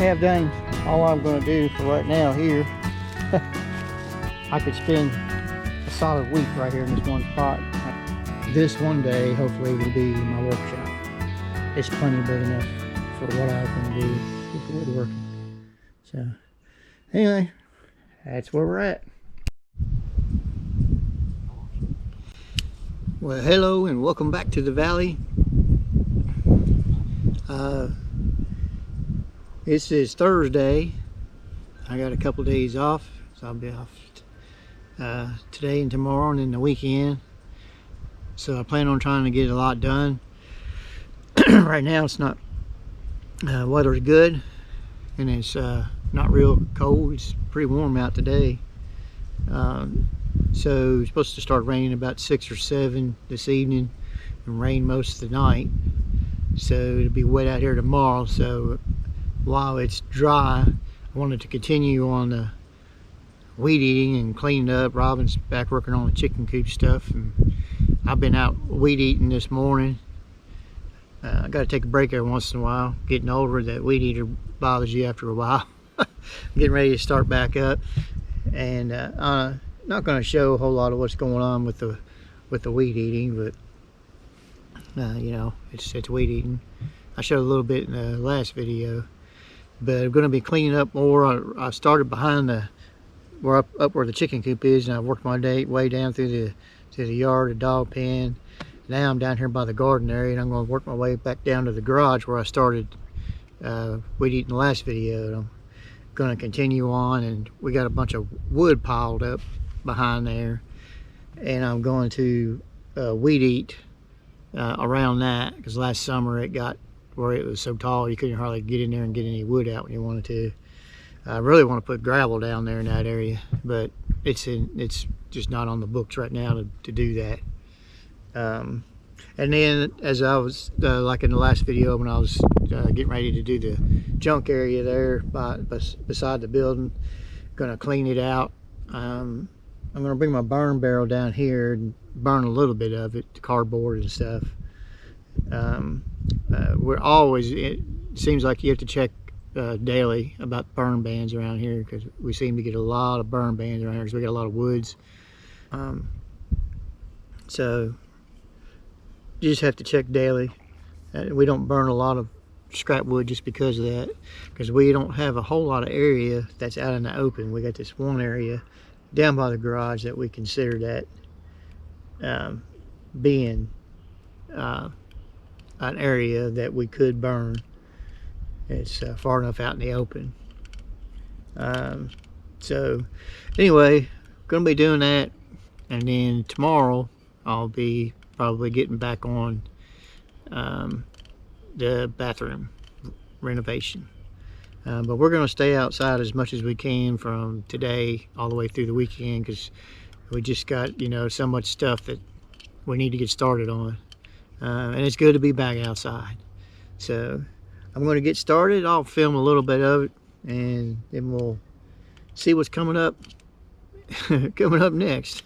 have done all I'm going to do for right now here. I could spend a solid week right here in this one spot. This one day, hopefully, will be my workshop. It's plenty big enough for what I can do with the woodworking. So, anyway, that's where we're at. Well, hello and welcome back to the valley. This is Thursday. I got a couple days off, so I'll be off today and tomorrow and then the weekend. So I plan on trying to get a lot done. Right now it's not, weather's good and it's not real cold. It's pretty warm out today. So it's supposed to start raining about 6 or 7 this evening and rain most of the night. So it'll be wet out here tomorrow. So while it's dry, I wanted to continue on the weed eating and cleaning up. Robin's back working on the chicken coop stuff, and I've been out weed eating this morning. I got to take a break every once in a while. Getting older, that weed eater bothers you after a while. Getting ready to start back up, and I'm not going to show a whole lot of what's going on with the weed eating, but you know, it's weed eating. I showed a little bit in the last video, but I'm going to be cleaning up more. I started behind the up where the chicken coop is, and I worked my way down through the yard, the dog pen. Now I'm down here by the garden area, and I'm going to work my way back down to the garage where I started weed eating the last video. And I'm going to continue on, and we got a bunch of wood piled up behind there, and I'm going to weed eat around that, because last summer it got where it was so tall you couldn't hardly get in there and get any wood out when you wanted to. I really want to put gravel down there in that area, but it's just not on the books right now to do that. And then, as I was like in the last video, when I was getting ready to do the junk area there beside the building, gonna clean it out. I'm gonna bring my burn barrel down here and burn a little bit of it, the cardboard and stuff. It seems like you have to check daily about burn bans around here, because we seem to get a lot of burn bans around here because we got a lot of woods. So you just have to check daily. We don't burn a lot of scrap wood just because of that, because we don't have a whole lot of area that's out in the open. We got this one area down by the garage that we consider that being an area that we could burn. It's far enough out in the open. So anyway, gonna be doing that, and then tomorrow I'll be probably getting back on the bathroom renovation. But we're gonna stay outside as much as we can from today all the way through the weekend, because we just got, you know, so much stuff that we need to get started on. And it's good to be back outside. So I'm going to get started. I'll film a little bit of it, and then we'll see what's coming up next.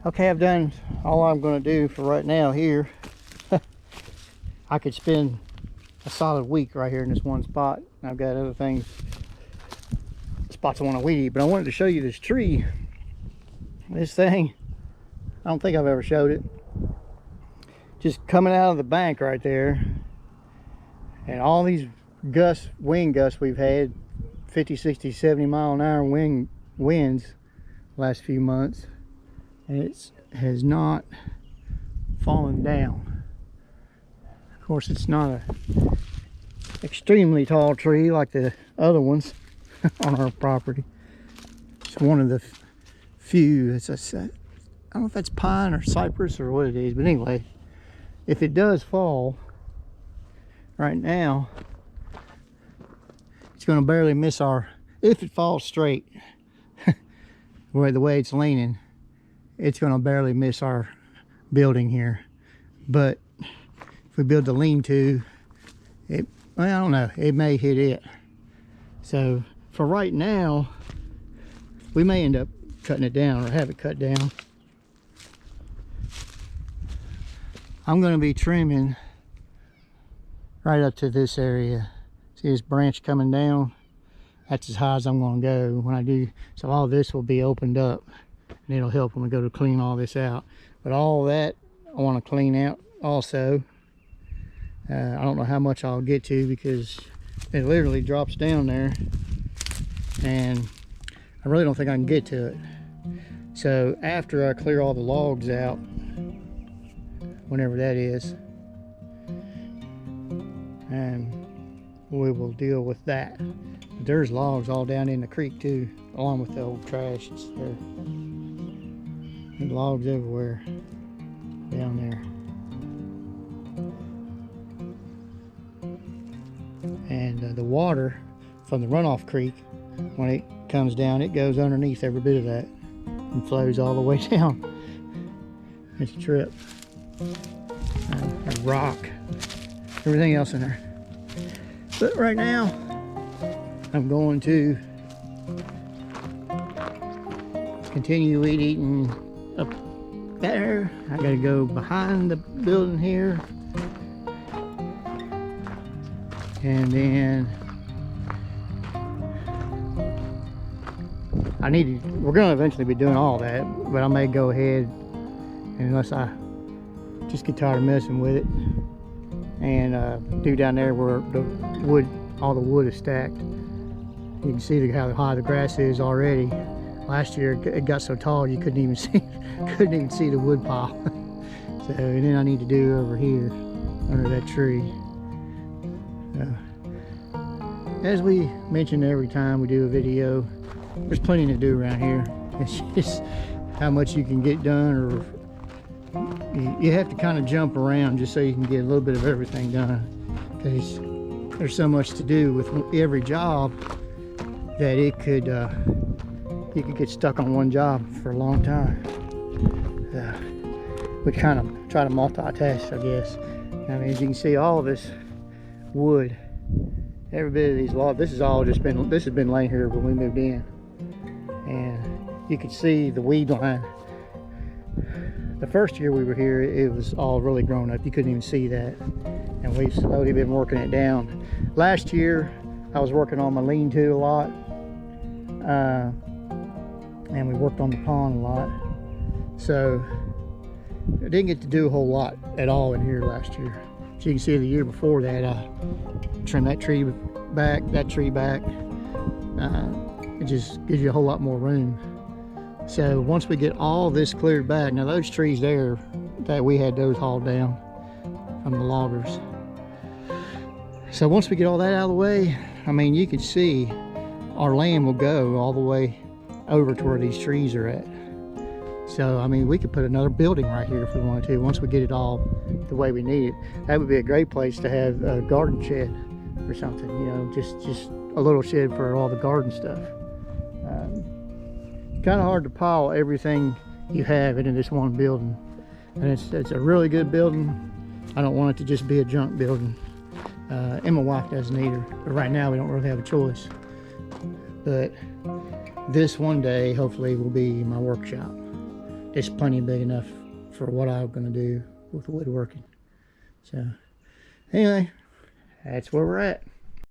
Okay, I've done all I'm going to do for right now here. I could spend a solid week right here in this one spot. I've got other things, spots I want to weed eat, but I wanted to show you this tree. This thing, I don't think I've ever showed it. Just coming out of the bank right there, and all these wind gusts we've had, 50, 60, 70 mile an hour winds last few months, and it has not fallen down. Of course, it's not a extremely tall tree like the other ones on our property. It's one of the few. I don't know if that's pine or cypress or what it is, but anyway, if it does fall right now, it's going to barely miss if it falls straight the way it's leaning, it's going to barely miss our building here. But if we build the lean-to, well, I don't know, it may hit it. So for right now, we may end up cutting it down or have it cut down. I'm going to be trimming right up to this area. See this branch coming down? That's as high as I'm going to go when I do. So all this will be opened up, and it'll help when we go to clean all this out. But all that I want to clean out also. I don't know how much I'll get to because it literally drops down there, and I really don't think I can get to it. So after I clear all the logs out, whenever that is, and we will deal with that. But there's logs all down in the creek too, along with the old trash that's there. And logs everywhere down there. And the water from the runoff creek, when it comes down, it goes underneath every bit of that and flows all the way down. It's a trip. A rock, everything else in there. But right now, I'm going to continue weed eating up there. I gotta go behind the building here, and then we're gonna eventually be doing all that, but I may go ahead, unless I just get tired of messing with it, and do down there where all the wood is stacked. You can see how high the grass is already. Last year it got so tall you couldn't even see the wood pile. So, and then I need to do over here under that tree. As we mention every time we do a video, there's plenty to do around here. It's just how much you can get done, or you have to kind of jump around just so you can get a little bit of everything done, because there's so much to do with every job that you could get stuck on one job for a long time. We kind of try to multitask, I guess. I mean, as you can see, all of this wood, every bit of these logs, this has been laying here when we moved in, and you can see the weed line. The first year we were here, it was all really grown up. You couldn't even see that. And we've slowly been working it down. Last year, I was working on my lean-to a lot. And we worked on the pond a lot. So, I didn't get to do a whole lot at all in here last year. As you can see, the year before that, I trimmed that tree back. It just gives you a whole lot more room. So once we get all this cleared back, now those trees there, that we had those hauled down from the loggers. So once we get all that out of the way, I mean, you can see our land will go all the way over to where these trees are at. So, I mean, we could put another building right here if we wanted to, once we get it all the way we need it. That would be a great place to have a garden shed or something, you know, just a little shed for all the garden stuff. Kind of hard to pile everything you have into this one building, and it's a really good building. I don't want it to just be a junk building, and my wife doesn't either, but right now we don't really have a choice. But this one day hopefully will be my workshop. it's plenty big enough for what I'm going to do with woodworking. So anyway, that's where we're at.